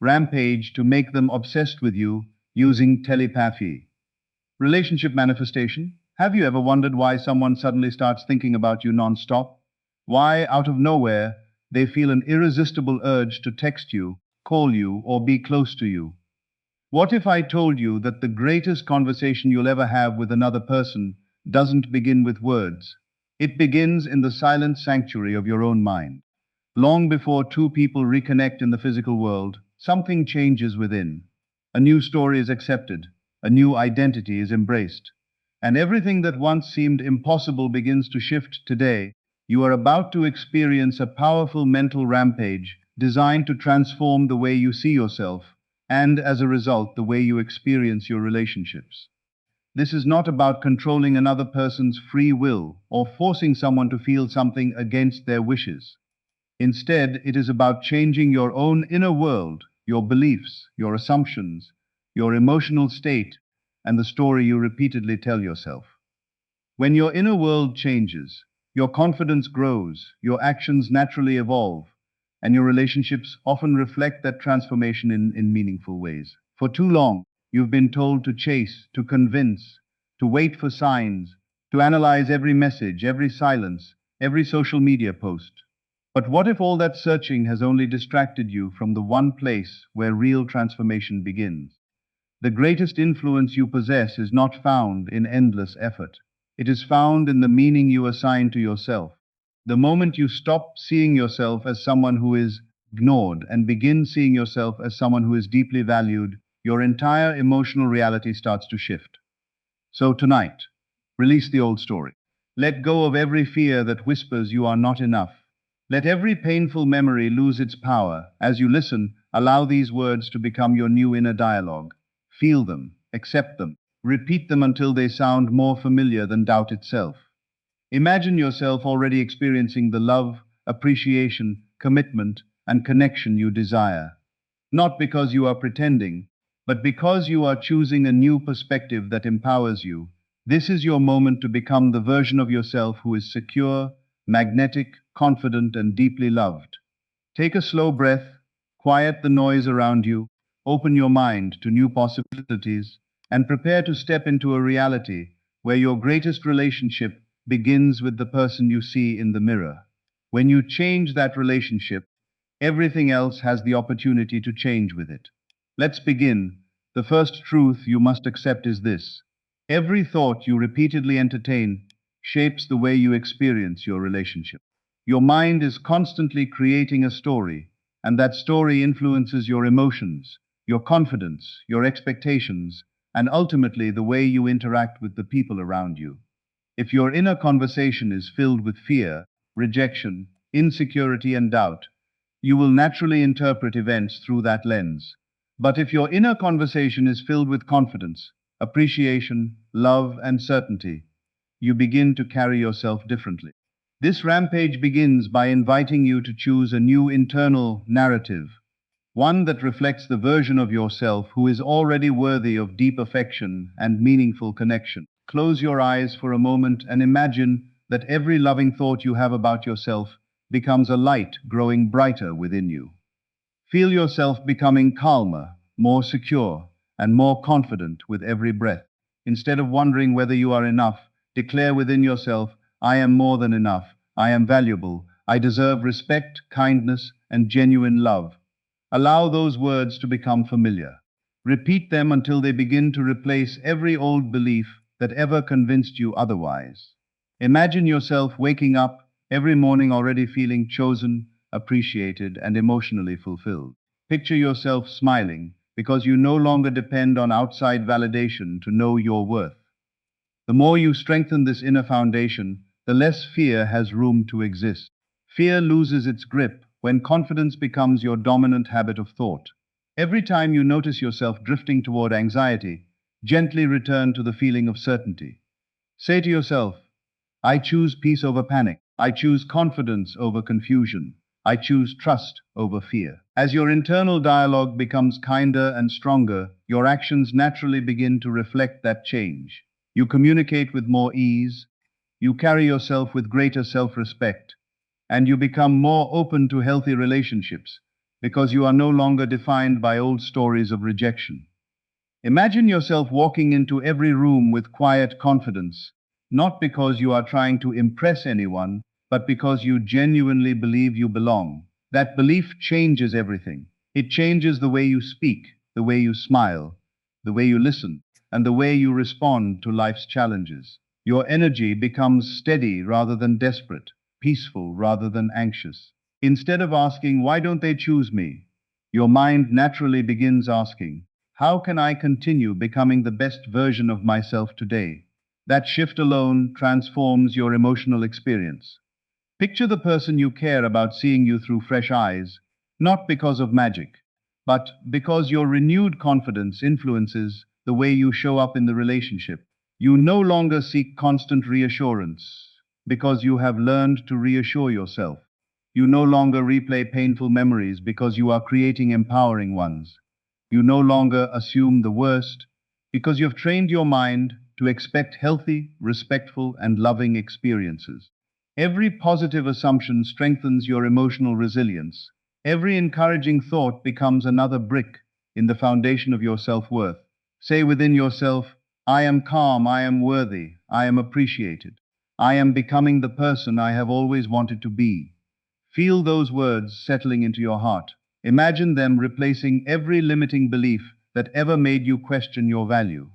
Rampage to make them obsessed with you using telepathy. Relationship manifestation. Have you ever wondered why someone suddenly starts thinking about you non-stop? Why, out of nowhere, they feel an irresistible urge to text you, call you, or be close to you? What if I told you that the greatest conversation you'll ever have with another person doesn't begin with words? It begins in the silent sanctuary of your own mind. Long before two people reconnect in the physical world, something changes within. A new story is accepted, a new identity is embraced, and everything that once seemed impossible begins to shift today. You are about to experience a powerful mental rampage designed to transform the way you see yourself, and as a result, the way you experience your relationships. This is not about controlling another person's free will or forcing someone to feel something against their wishes. Instead, it is about changing your own inner world, your beliefs, your assumptions, your emotional state, and the story you repeatedly tell yourself. When your inner world changes, your confidence grows, your actions naturally evolve, and your relationships often reflect that transformation in meaningful ways. For too long, you've been told to chase, to convince, to wait for signs, to analyze every message, every silence, every social media post. But what if all that searching has only distracted you from the one place where real transformation begins? The greatest influence you possess is not found in endless effort. It is found in the meaning you assign to yourself. The moment you stop seeing yourself as someone who is ignored and begin seeing yourself as someone who is deeply valued, your entire emotional reality starts to shift. So tonight, release the old story. Let go of every fear that whispers you are not enough. Let every painful memory lose its power. As you listen, allow these words to become your new inner dialogue. Feel them, accept them, repeat them until they sound more familiar than doubt itself. Imagine yourself already experiencing the love, appreciation, commitment, and connection you desire. Not because you are pretending, but because you are choosing a new perspective that empowers you. This is your moment to become the version of yourself who is secure, magnetic, confident, and deeply loved. Take a slow breath, quiet the noise around you, open your mind to new possibilities, and prepare to step into a reality where your greatest relationship begins with the person you see in the mirror. When you change that relationship, everything else has the opportunity to change with it. Let's begin. The first truth you must accept is this: every thought you repeatedly entertain shapes the way you experience your relationship. Your mind is constantly creating a story, and that story influences your emotions, your confidence, your expectations, and ultimately the way you interact with the people around you. If your inner conversation is filled with fear, rejection, insecurity, and doubt, you will naturally interpret events through that lens. But if your inner conversation is filled with confidence, appreciation, love, and certainty, you begin to carry yourself differently. This rampage begins by inviting you to choose a new internal narrative, one that reflects the version of yourself who is already worthy of deep affection and meaningful connection. Close your eyes for a moment and imagine that every loving thought you have about yourself becomes a light growing brighter within you. Feel yourself becoming calmer, more secure, and more confident with every breath. Instead of wondering whether you are enough, declare within yourself, I am more than enough, I am valuable, I deserve respect, kindness, and genuine love. Allow those words to become familiar. Repeat them until they begin to replace every old belief that ever convinced you otherwise. Imagine yourself waking up every morning already feeling chosen, appreciated, and emotionally fulfilled. Picture yourself smiling because you no longer depend on outside validation to know your worth. The more you strengthen this inner foundation, the less fear has room to exist. Fear loses its grip when confidence becomes your dominant habit of thought. Every time you notice yourself drifting toward anxiety, gently return to the feeling of certainty. Say to yourself, I choose peace over panic. I choose confidence over confusion. I choose trust over fear. As your internal dialogue becomes kinder and stronger, your actions naturally begin to reflect that change. You communicate with more ease, you carry yourself with greater self-respect, and you become more open to healthy relationships because you are no longer defined by old stories of rejection. Imagine yourself walking into every room with quiet confidence, not because you are trying to impress anyone, but because you genuinely believe you belong. That belief changes everything. It changes the way you speak, the way you smile, the way you listen, and the way you respond to life's challenges. Your energy becomes steady rather than desperate, peaceful rather than anxious. Instead of asking, "Why don't they choose me?" your mind naturally begins asking, "How can I continue becoming the best version of myself today?" That shift alone transforms your emotional experience. Picture the person you care about seeing you through fresh eyes, not because of magic, but because your renewed confidence influences the way you show up in the relationship. You no longer seek constant reassurance because you have learned to reassure yourself. You no longer replay painful memories because you are creating empowering ones. You no longer assume the worst because you've trained your mind to expect healthy, respectful, and loving experiences. Every positive assumption strengthens your emotional resilience. Every encouraging thought becomes another brick in the foundation of your self-worth. Say within yourself, "I am calm, I am worthy, I am appreciated. I am becoming the person I have always wanted to be." Feel those words settling into your heart. Imagine them replacing every limiting belief that ever made you question your value.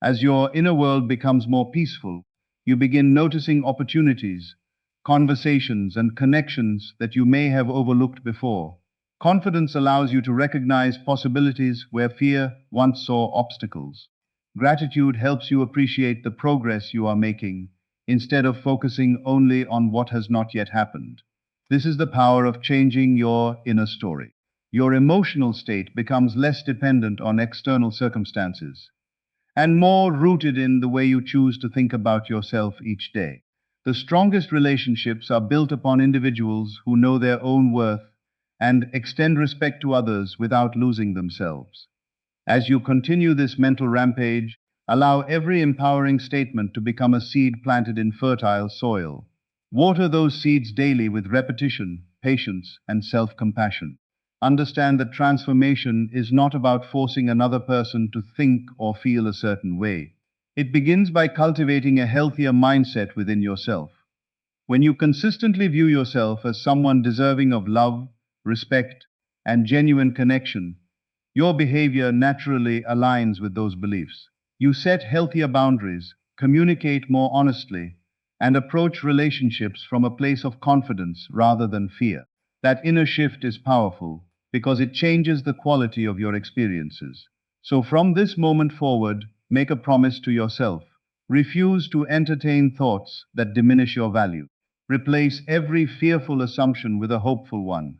As your inner world becomes more peaceful, you begin noticing opportunities, conversations, and connections that you may have overlooked before. Confidence allows you to recognize possibilities where fear once saw obstacles. Gratitude helps you appreciate the progress you are making instead of focusing only on what has not yet happened. This is the power of changing your inner story. Your emotional state becomes less dependent on external circumstances and more rooted in the way you choose to think about yourself each day. The strongest relationships are built upon individuals who know their own worth and extend respect to others without losing themselves. As you continue this mental rampage, allow every empowering statement to become a seed planted in fertile soil. Water those seeds daily with repetition, patience, and self-compassion. Understand that transformation is not about forcing another person to think or feel a certain way. It begins by cultivating a healthier mindset within yourself. When you consistently view yourself as someone deserving of love, respect, and genuine connection, your behavior naturally aligns with those beliefs. You set healthier boundaries, communicate more honestly, and approach relationships from a place of confidence rather than fear. That inner shift is powerful because it changes the quality of your experiences. So from this moment forward, make a promise to yourself. Refuse to entertain thoughts that diminish your value. Replace every fearful assumption with a hopeful one.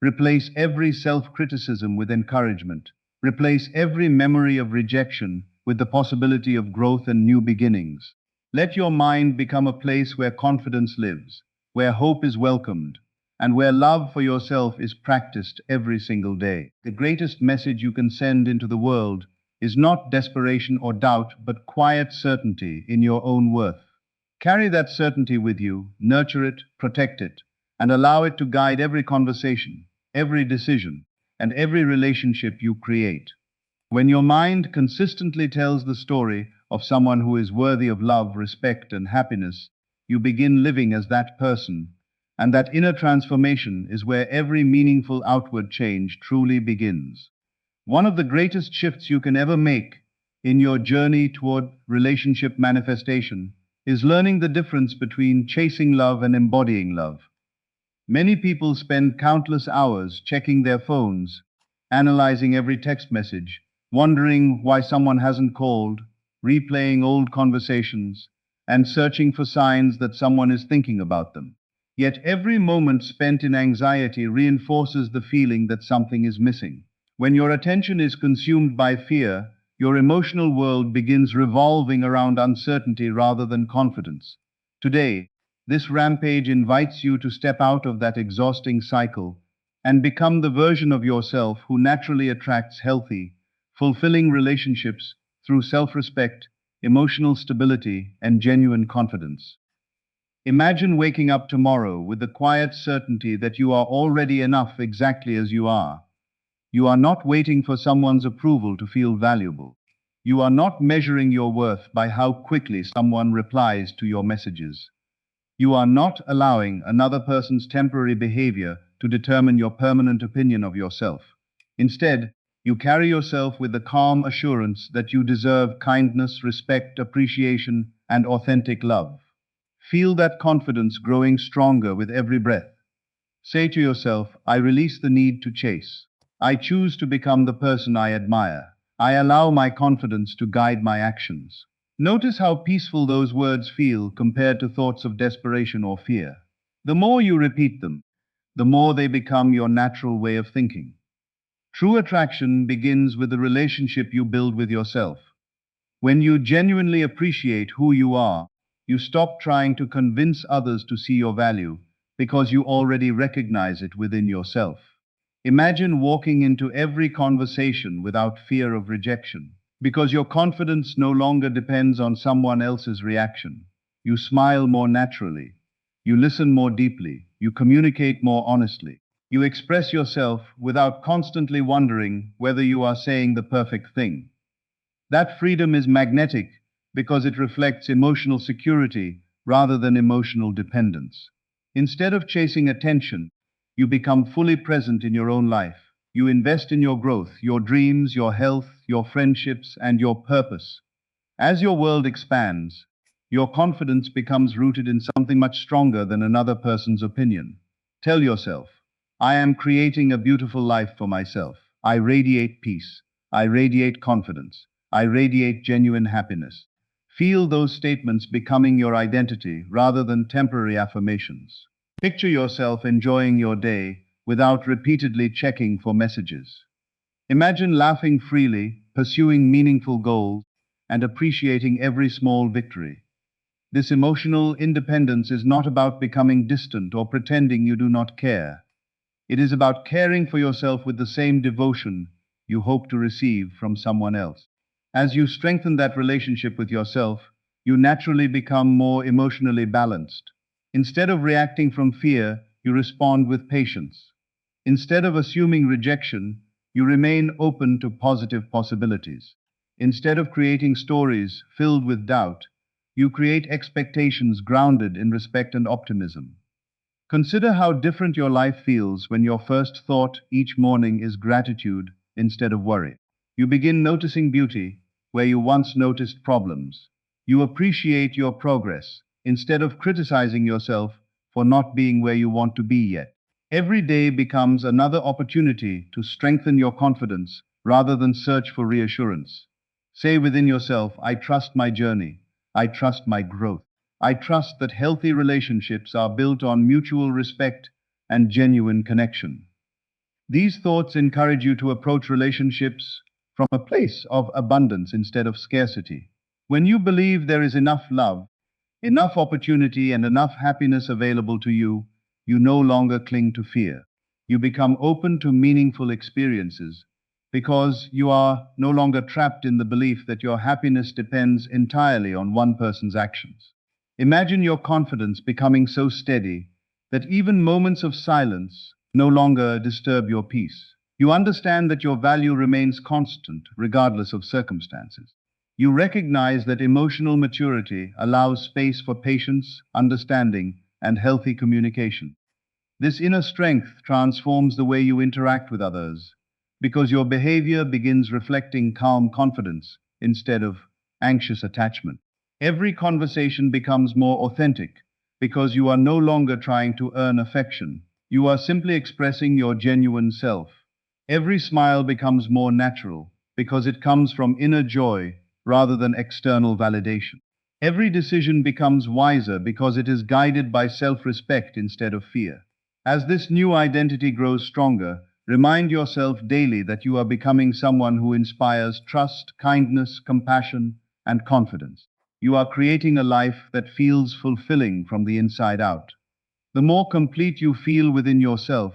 Replace every self-criticism with encouragement. Replace every memory of rejection with the possibility of growth and new beginnings. Let your mind become a place where confidence lives, where hope is welcomed, and where love for yourself is practiced every single day. The greatest message you can send into the world is not desperation or doubt, but quiet certainty in your own worth. Carry that certainty with you, nurture it, protect it, and allow it to guide every conversation, every decision, and every relationship you create. When your mind consistently tells the story of someone who is worthy of love, respect, and happiness, you begin living as that person, and that inner transformation is where every meaningful outward change truly begins. One of the greatest shifts you can ever make in your journey toward relationship manifestation is learning the difference between chasing love and embodying love. Many people spend countless hours checking their phones, analyzing every text message, wondering why someone hasn't called, replaying old conversations, and searching for signs that someone is thinking about them. Yet every moment spent in anxiety reinforces the feeling that something is missing. When your attention is consumed by fear, your emotional world begins revolving around uncertainty rather than confidence. Today, this rampage invites you to step out of that exhausting cycle and become the version of yourself who naturally attracts healthy, fulfilling relationships through self-respect, emotional stability, and genuine confidence. Imagine waking up tomorrow with the quiet certainty that you are already enough exactly as you are. You are not waiting for someone's approval to feel valuable. You are not measuring your worth by how quickly someone replies to your messages. You are not allowing another person's temporary behavior to determine your permanent opinion of yourself. Instead, you carry yourself with the calm assurance that you deserve kindness, respect, appreciation, and authentic love. Feel that confidence growing stronger with every breath. Say to yourself, I release the need to chase. I choose to become the person I admire. I allow my confidence to guide my actions. Notice how peaceful those words feel compared to thoughts of desperation or fear. The more you repeat them, the more they become your natural way of thinking. True attraction begins with the relationship you build with yourself. When you genuinely appreciate who you are, you stop trying to convince others to see your value because you already recognize it within yourself. Imagine walking into every conversation without fear of rejection. Because your confidence no longer depends on someone else's reaction. You smile more naturally. You listen more deeply. You communicate more honestly. You express yourself without constantly wondering whether you are saying the perfect thing. That freedom is magnetic because it reflects emotional security rather than emotional dependence. Instead of chasing attention, you become fully present in your own life. You invest in your growth, your dreams, your health, your friendships, and your purpose. As your world expands, your confidence becomes rooted in something much stronger than another person's opinion. Tell yourself, I am creating a beautiful life for myself. I radiate peace. I radiate confidence. I radiate genuine happiness. Feel those statements becoming your identity rather than temporary affirmations. Picture yourself enjoying your day without repeatedly checking for messages. Imagine laughing freely, pursuing meaningful goals, and appreciating every small victory. This emotional independence is not about becoming distant or pretending you do not care. It is about caring for yourself with the same devotion you hope to receive from someone else. As you strengthen that relationship with yourself, you naturally become more emotionally balanced. Instead of reacting from fear, you respond with patience. Instead of assuming rejection, you remain open to positive possibilities. Instead of creating stories filled with doubt, you create expectations grounded in respect and optimism. Consider how different your life feels when your first thought each morning is gratitude instead of worry. You begin noticing beauty where you once noticed problems. You appreciate your progress instead of criticizing yourself for not being where you want to be yet. Every day becomes another opportunity to strengthen your confidence rather than search for reassurance. Say within yourself, I trust my journey. I trust my growth. I trust that healthy relationships are built on mutual respect and genuine connection. These thoughts encourage you to approach relationships from a place of abundance instead of scarcity. When you believe there is enough love, enough opportunity, and enough happiness available to you, you no longer cling to fear. You become open to meaningful experiences because you are no longer trapped in the belief that your happiness depends entirely on one person's actions. Imagine your confidence becoming so steady that even moments of silence no longer disturb your peace. You understand that your value remains constant regardless of circumstances. You recognize that emotional maturity allows space for patience, understanding, and healthy communication. This inner strength transforms the way you interact with others because your behavior begins reflecting calm confidence instead of anxious attachment. Every conversation becomes more authentic because you are no longer trying to earn affection. You are simply expressing your genuine self. Every smile becomes more natural because it comes from inner joy rather than external validation. Every decision becomes wiser because it is guided by self-respect instead of fear. As this new identity grows stronger, remind yourself daily that you are becoming someone who inspires trust, kindness, compassion, and confidence. You are creating a life that feels fulfilling from the inside out. The more complete you feel within yourself,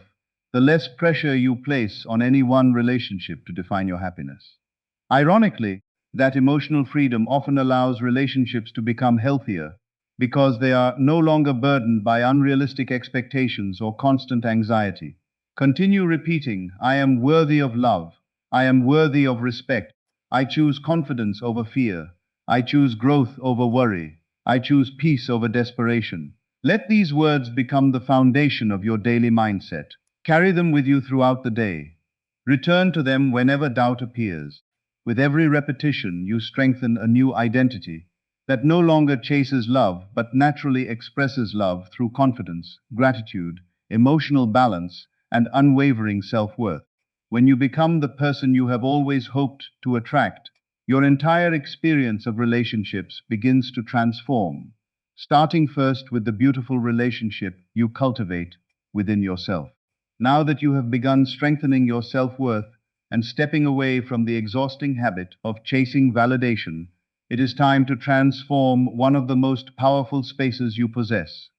the less pressure you place on any one relationship to define your happiness. Ironically, that emotional freedom often allows relationships to become healthier because they are no longer burdened by unrealistic expectations or constant anxiety. Continue repeating, I am worthy of love. I am worthy of respect. I choose confidence over fear. I choose growth over worry. I choose peace over desperation. Let these words become the foundation of your daily mindset. Carry them with you throughout the day. Return to them whenever doubt appears. With every repetition, you strengthen a new identity that no longer chases love but naturally expresses love through confidence, gratitude, emotional balance, and unwavering self-worth. When you become the person you have always hoped to attract, your entire experience of relationships begins to transform, starting first with the beautiful relationship you cultivate within yourself. Now that you have begun strengthening your self-worth and stepping away from the exhausting habit of chasing validation, it is time to transform one of the most powerful spaces you possess,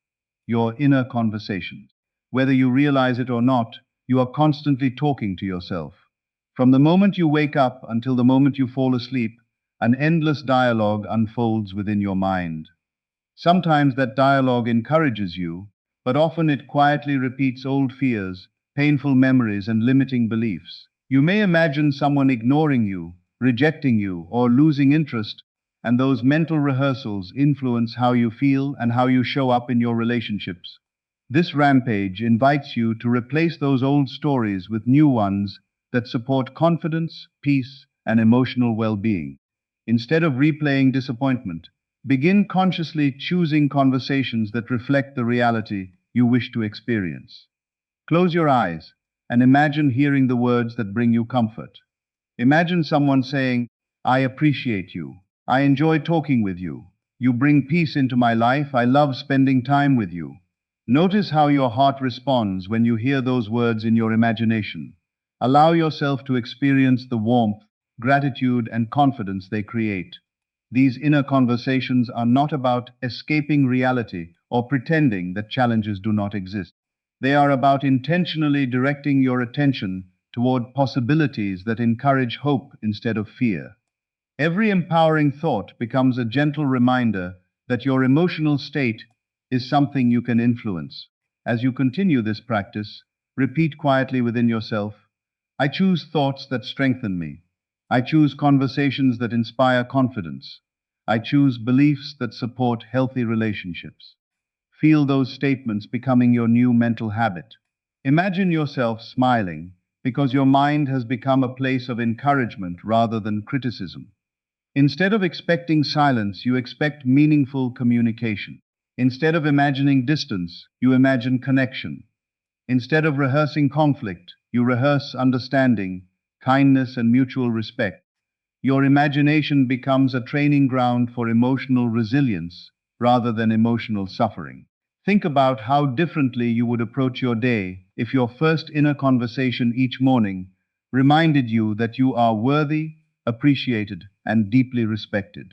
your inner conversations. Whether you realize it or not, you are constantly talking to yourself. From the moment you wake up until the moment you fall asleep, an endless dialogue unfolds within your mind. Sometimes that dialogue encourages you, but often it quietly repeats old fears, painful memories, and limiting beliefs. You may imagine someone ignoring you, rejecting you, or losing interest, and those mental rehearsals influence how you feel and how you show up in your relationships. This rampage invites you to replace those old stories with new ones that support confidence, peace, and emotional well-being. Instead of replaying disappointment, begin consciously choosing conversations that reflect the reality you wish to experience. Close your eyes and imagine hearing the words that bring you comfort. Imagine someone saying, I appreciate you. I enjoy talking with you. You bring peace into my life. I love spending time with you. Notice how your heart responds when you hear those words in your imagination. Allow yourself to experience the warmth, gratitude, and confidence they create. These inner conversations are not about escaping reality or pretending that challenges do not exist. They are about intentionally directing your attention toward possibilities that encourage hope instead of fear. Every empowering thought becomes a gentle reminder that your emotional state is something you can influence. As you continue this practice, repeat quietly within yourself, I choose thoughts that strengthen me. I choose conversations that inspire confidence. I choose beliefs that support healthy relationships. Feel those statements becoming your new mental habit. Imagine yourself smiling because your mind has become a place of encouragement rather than criticism. Instead of expecting silence, you expect meaningful communication. Instead of imagining distance, you imagine connection. Instead of rehearsing conflict, you rehearse understanding, kindness, and mutual respect. Your imagination becomes a training ground for emotional resilience rather than emotional suffering. Think about how differently you would approach your day if your first inner conversation each morning reminded you that you are worthy, appreciated, and deeply respected.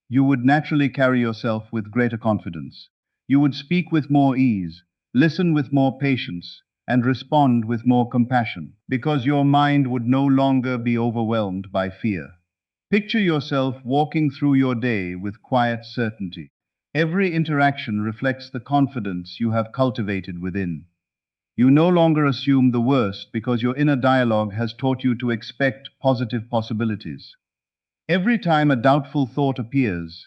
You would naturally carry yourself with greater confidence. You would speak with more ease, listen with more patience, and respond with more compassion, because your mind would no longer be overwhelmed by fear. Picture yourself walking through your day with quiet certainty. Every interaction reflects the confidence you have cultivated within. You no longer assume the worst because your inner dialogue has taught you to expect positive possibilities. Every time a doubtful thought appears,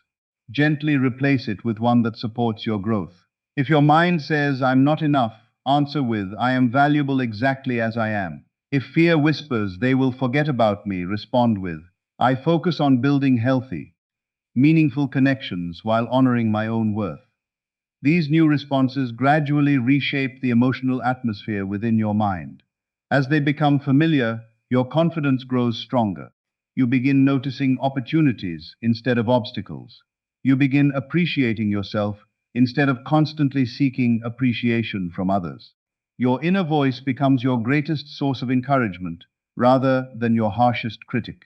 gently replace it with one that supports your growth. If your mind says, I'm not enough, answer with, I am valuable exactly as I am. If fear whispers, they will forget about me, respond with, I focus on building healthy, meaningful connections while honoring my own worth. These new responses gradually reshape the emotional atmosphere within your mind. As they become familiar, your confidence grows stronger. You begin noticing opportunities instead of obstacles. You begin appreciating yourself instead of constantly seeking appreciation from others. Your inner voice becomes your greatest source of encouragement rather than your harshest critic.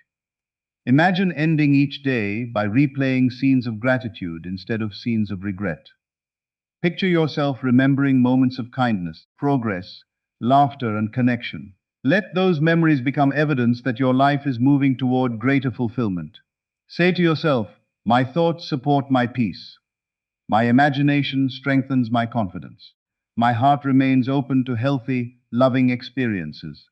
Imagine ending each day by replaying scenes of gratitude instead of scenes of regret. Picture yourself remembering moments of kindness, progress, laughter, and connection. Let those memories become evidence that your life is moving toward greater fulfillment. Say to yourself, my thoughts support my peace. My imagination strengthens my confidence. My heart remains open to healthy, loving experiences.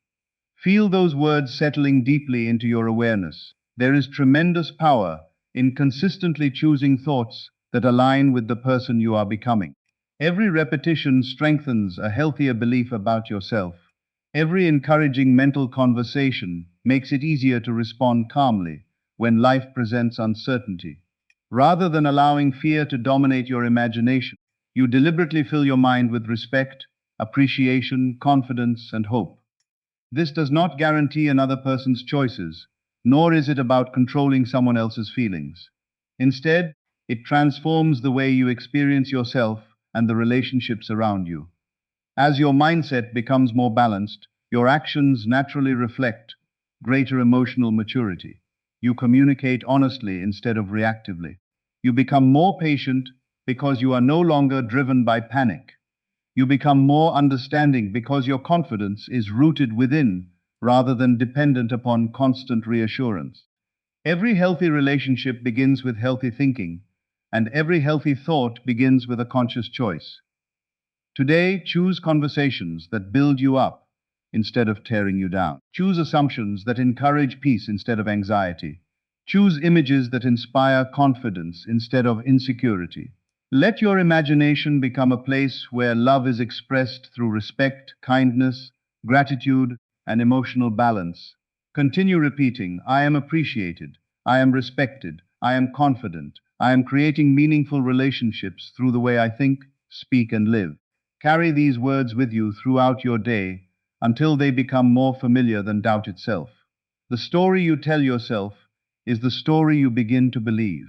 Feel those words settling deeply into your awareness. There is tremendous power in consistently choosing thoughts that align with the person you are becoming. Every repetition strengthens a healthier belief about yourself. Every encouraging mental conversation makes it easier to respond calmly when life presents uncertainty. Rather than allowing fear to dominate your imagination, you deliberately fill your mind with respect, appreciation, confidence, and hope. This does not guarantee another person's choices, nor is it about controlling someone else's feelings. Instead, it transforms the way you experience yourself and the relationships around you. As your mindset becomes more balanced, your actions naturally reflect greater emotional maturity. You communicate honestly instead of reactively. You become more patient because you are no longer driven by panic. You become more understanding because your confidence is rooted within rather than dependent upon constant reassurance. Every healthy relationship begins with healthy thinking, and every healthy thought begins with a conscious choice. Today, choose conversations that build you up instead of tearing you down. Choose assumptions that encourage peace instead of anxiety. Choose images that inspire confidence instead of insecurity. Let your imagination become a place where love is expressed through respect, kindness, gratitude, and emotional balance. Continue repeating, I am appreciated, I am respected, I am confident, I am creating meaningful relationships through the way I think, speak, and live. Carry these words with you throughout your day until they become more familiar than doubt itself. The story you tell yourself is the story you begin to believe,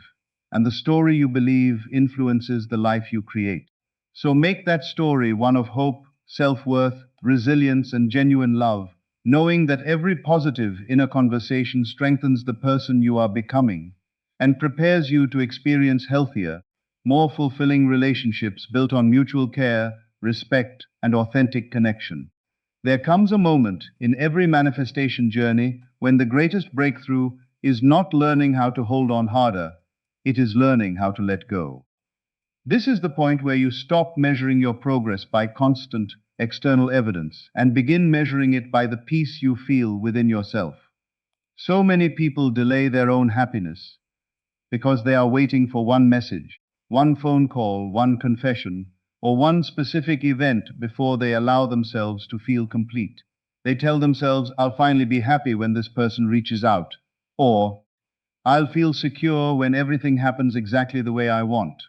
and the story you believe influences the life you create. So make that story one of hope, self-worth, resilience, and genuine love, knowing that every positive inner conversation strengthens the person you are becoming and prepares you to experience healthier, more fulfilling relationships built on mutual care, respect, and authentic connection. There comes a moment in every manifestation journey when the greatest breakthrough is not learning how to hold on harder, it is learning how to let go. This is the point where you stop measuring your progress by constant external evidence and begin measuring it by the peace you feel within yourself. So many people delay their own happiness because they are waiting for one message, one phone call, one confession, or one specific event before they allow themselves to feel complete. They tell themselves, I'll finally be happy when this person reaches out, or I'll feel secure when everything happens exactly the way I want.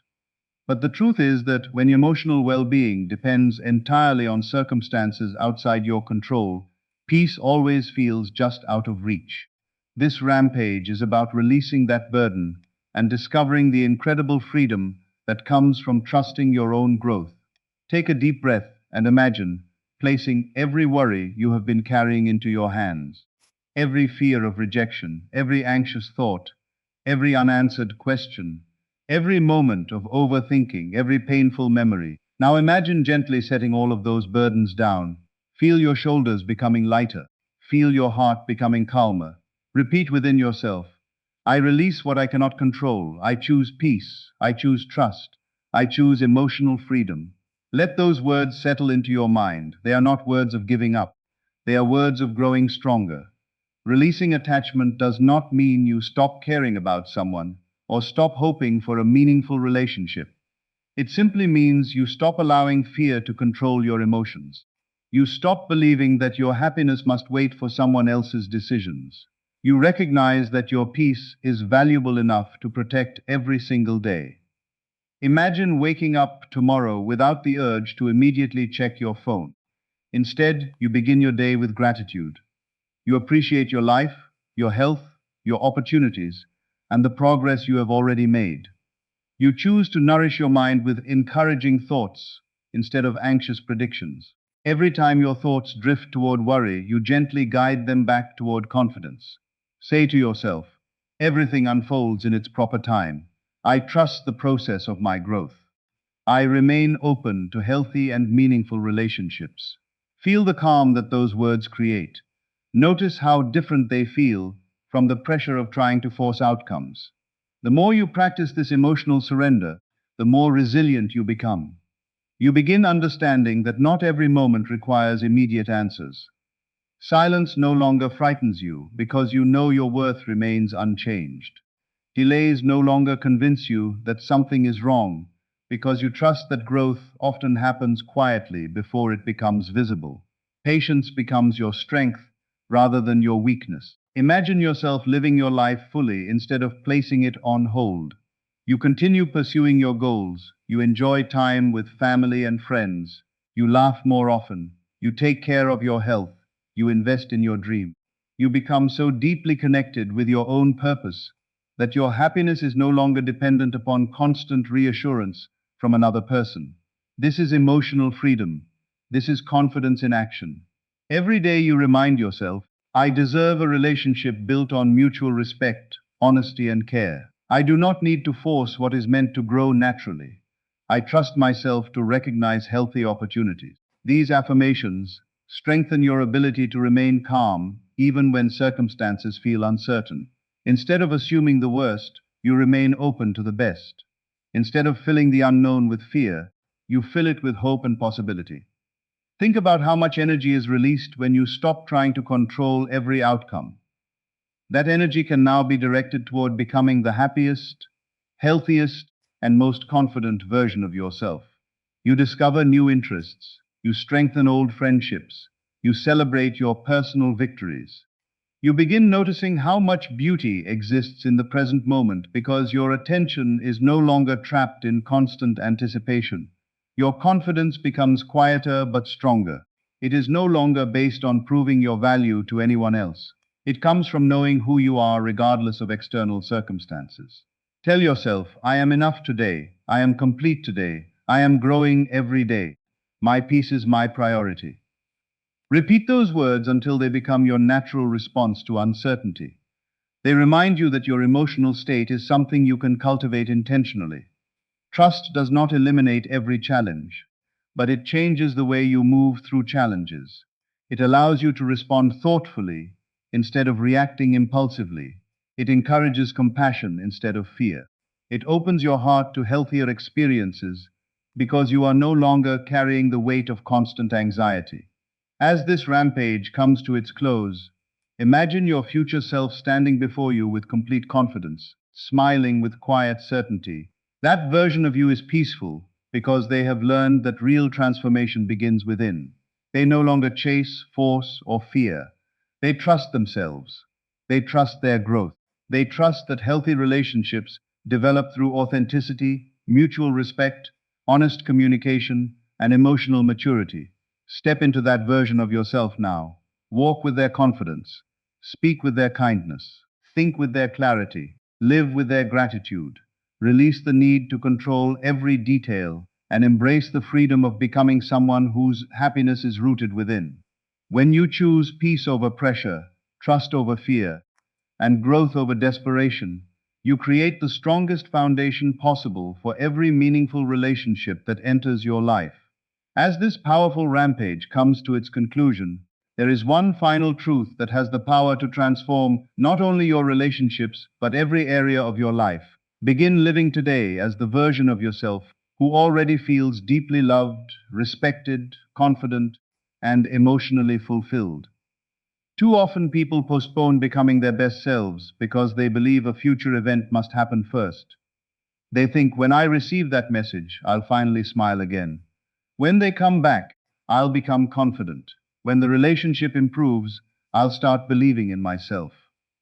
But the truth is that when emotional well-being depends entirely on circumstances outside your control, peace always feels just out of reach. This rampage is about releasing that burden and discovering the incredible freedom that comes from trusting your own growth. Take a deep breath and imagine placing every worry you have been carrying into your hands. Every fear of rejection, every anxious thought, every unanswered question, every moment of overthinking, every painful memory. Now imagine gently setting all of those burdens down. Feel your shoulders becoming lighter. Feel your heart becoming calmer. Repeat within yourself, I release what I cannot control. I choose peace. I choose trust. I choose emotional freedom. Let those words settle into your mind. They are not words of giving up. They are words of growing stronger. Releasing attachment does not mean you stop caring about someone or stop hoping for a meaningful relationship. It simply means you stop allowing fear to control your emotions. You stop believing that your happiness must wait for someone else's decisions. You recognize that your peace is valuable enough to protect every single day. Imagine waking up tomorrow without the urge to immediately check your phone. Instead, you begin your day with gratitude. You appreciate your life, your health, your opportunities, and the progress you have already made. You choose to nourish your mind with encouraging thoughts instead of anxious predictions. Every time your thoughts drift toward worry, you gently guide them back toward confidence. Say to yourself, everything unfolds in its proper time. I trust the process of my growth. I remain open to healthy and meaningful relationships. Feel the calm that those words create. Notice how different they feel from the pressure of trying to force outcomes. The more you practice this emotional surrender, the more resilient you become. You begin understanding that not every moment requires immediate answers. Silence no longer frightens you because you know your worth remains unchanged. Delays no longer convince you that something is wrong because you trust that growth often happens quietly before it becomes visible. Patience becomes your strength rather than your weakness. Imagine yourself living your life fully instead of placing it on hold. You continue pursuing your goals. You enjoy time with family and friends. You laugh more often. You take care of your health. You invest in your dream. You become so deeply connected with your own purpose that your happiness is no longer dependent upon constant reassurance from another person. This is emotional freedom. This is confidence in action. Every day you remind yourself, I deserve a relationship built on mutual respect, honesty, and care. I do not need to force what is meant to grow naturally. I trust myself to recognize healthy opportunities. These affirmations strengthen your ability to remain calm even when circumstances feel uncertain. Instead of assuming the worst, you remain open to the best. Instead of filling the unknown with fear, you fill it with hope and possibility. Think about how much energy is released when you stop trying to control every outcome. That energy can now be directed toward becoming the happiest, healthiest, and most confident version of yourself. You discover new interests. You strengthen old friendships. You celebrate your personal victories. You begin noticing how much beauty exists in the present moment because your attention is no longer trapped in constant anticipation. Your confidence becomes quieter but stronger. It is no longer based on proving your value to anyone else. It comes from knowing who you are regardless of external circumstances. Tell yourself, I am enough today. I am complete today. I am growing every day. My peace is my priority. Repeat those words until they become your natural response to uncertainty. They remind you that your emotional state is something you can cultivate intentionally. Trust does not eliminate every challenge, but it changes the way you move through challenges. It allows you to respond thoughtfully instead of reacting impulsively. It encourages compassion instead of fear. It opens your heart to healthier experiences because you are no longer carrying the weight of constant anxiety. As this rampage comes to its close, imagine your future self standing before you with complete confidence, smiling with quiet certainty. That version of you is peaceful because they have learned that real transformation begins within. They no longer chase, force, or fear. They trust themselves. They trust their growth. They trust that healthy relationships develop through authenticity, mutual respect, honest communication, and emotional maturity. Step into that version of yourself now. Walk with their confidence. Speak with their kindness. Think with their clarity. Live with their gratitude. Release the need to control every detail and embrace the freedom of becoming someone whose happiness is rooted within. When you choose peace over pressure, trust over fear, and growth over desperation, you create the strongest foundation possible for every meaningful relationship that enters your life. As this powerful rampage comes to its conclusion, there is one final truth that has the power to transform not only your relationships, but every area of your life. Begin living today as the version of yourself who already feels deeply loved, respected, confident, and emotionally fulfilled. Too often people postpone becoming their best selves because they believe a future event must happen first. They think, when I receive that message, I'll finally smile again. When they come back, I'll become confident. When the relationship improves, I'll start believing in myself.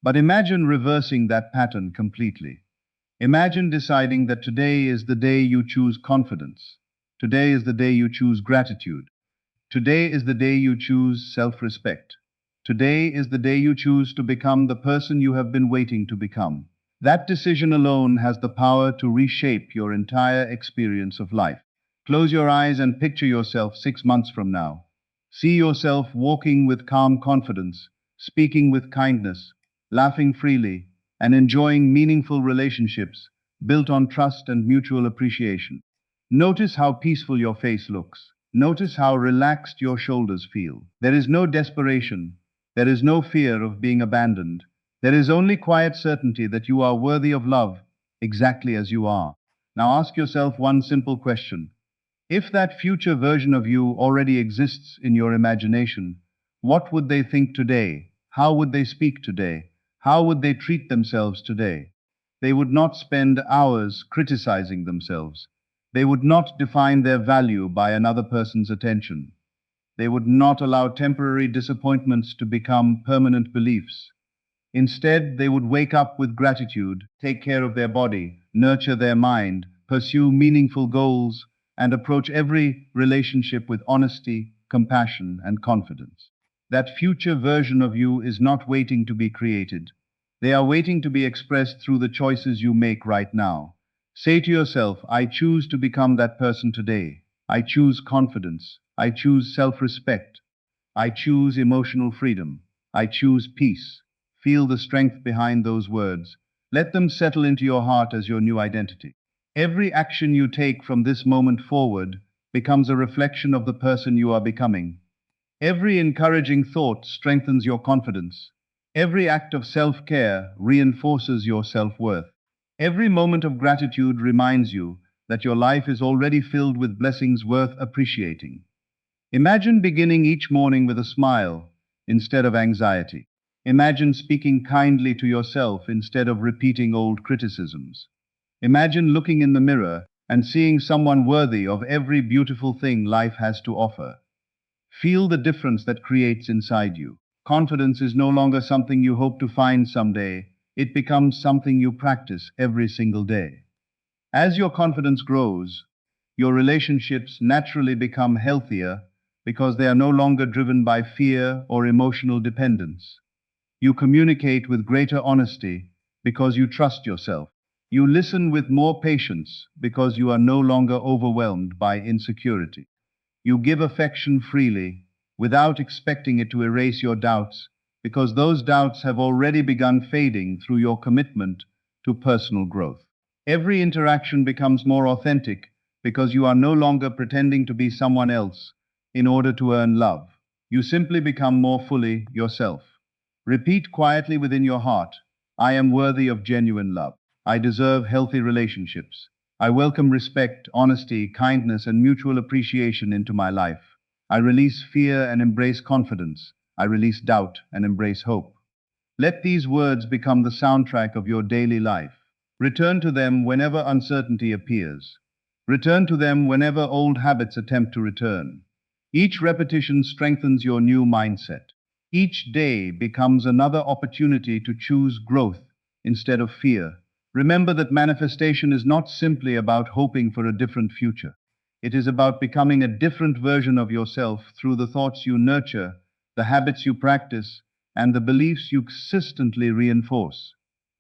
But imagine reversing that pattern completely. Imagine deciding that today is the day you choose confidence. Today is the day you choose gratitude. Today is the day you choose self-respect. Today is the day you choose to become the person you have been waiting to become. That decision alone has the power to reshape your entire experience of life. Close your eyes and picture yourself 6 months from now. See yourself walking with calm confidence, speaking with kindness, laughing freely, and enjoying meaningful relationships built on trust and mutual appreciation. Notice how peaceful your face looks. Notice how relaxed your shoulders feel. There is no desperation. There is no fear of being abandoned. There is only quiet certainty that you are worthy of love exactly as you are. Now ask yourself one simple question. If that future version of you already exists in your imagination, what would they think today? How would they speak today? How would they treat themselves today? They would not spend hours criticizing themselves. They would not define their value by another person's attention. They would not allow temporary disappointments to become permanent beliefs. Instead, they would wake up with gratitude, take care of their body, nurture their mind, pursue meaningful goals, and approach every relationship with honesty, compassion, and confidence. That future version of you is not waiting to be created. They are waiting to be expressed through the choices you make right now. Say to yourself, I choose to become that person today. I choose confidence. I choose self-respect. I choose emotional freedom. I choose peace. Feel the strength behind those words. Let them settle into your heart as your new identity. Every action you take from this moment forward becomes a reflection of the person you are becoming. Every encouraging thought strengthens your confidence. Every act of self-care reinforces your self-worth. Every moment of gratitude reminds you that your life is already filled with blessings worth appreciating. Imagine beginning each morning with a smile instead of anxiety. Imagine speaking kindly to yourself instead of repeating old criticisms. Imagine looking in the mirror and seeing someone worthy of every beautiful thing life has to offer. Feel the difference that creates inside you. Confidence is no longer something you hope to find someday. It becomes something you practice every single day. As your confidence grows, your relationships naturally become healthier because they are no longer driven by fear or emotional dependence. You communicate with greater honesty because you trust yourself. You listen with more patience because you are no longer overwhelmed by insecurity. You give affection freely without expecting it to erase your doubts because those doubts have already begun fading through your commitment to personal growth. Every interaction becomes more authentic because you are no longer pretending to be someone else in order to earn love. You simply become more fully yourself. Repeat quietly within your heart, I am worthy of genuine love. I deserve healthy relationships. I welcome respect, honesty, kindness, and mutual appreciation into my life. I release fear and embrace confidence. I release doubt and embrace hope. Let these words become the soundtrack of your daily life. Return to them whenever uncertainty appears. Return to them whenever old habits attempt to return. Each repetition strengthens your new mindset. Each day becomes another opportunity to choose growth instead of fear. Remember that manifestation is not simply about hoping for a different future. It is about becoming a different version of yourself through the thoughts you nurture, the habits you practice, and the beliefs you consistently reinforce.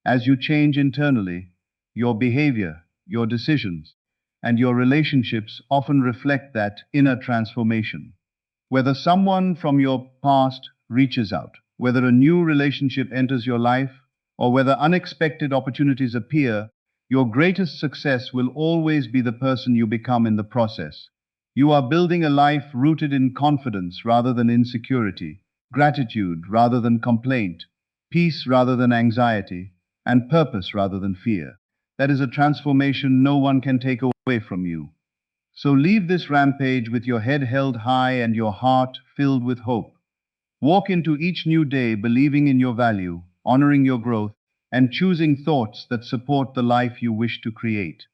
As you change internally, your behavior, your decisions, and your relationships often reflect that inner transformation. Whether someone from your past reaches out, whether a new relationship enters your life, or whether unexpected opportunities appear, your greatest success will always be the person you become in the process. You are building a life rooted in confidence rather than insecurity, gratitude rather than complaint, peace rather than anxiety, and purpose rather than fear. That is a transformation no one can take away from you. So leave this rampage with your head held high and your heart filled with hope. Walk into each new day believing in your value, honoring your growth, and choosing thoughts that support the life you wish to create.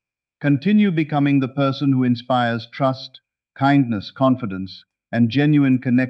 Continue becoming the person who inspires trust, kindness, confidence, and genuine connection.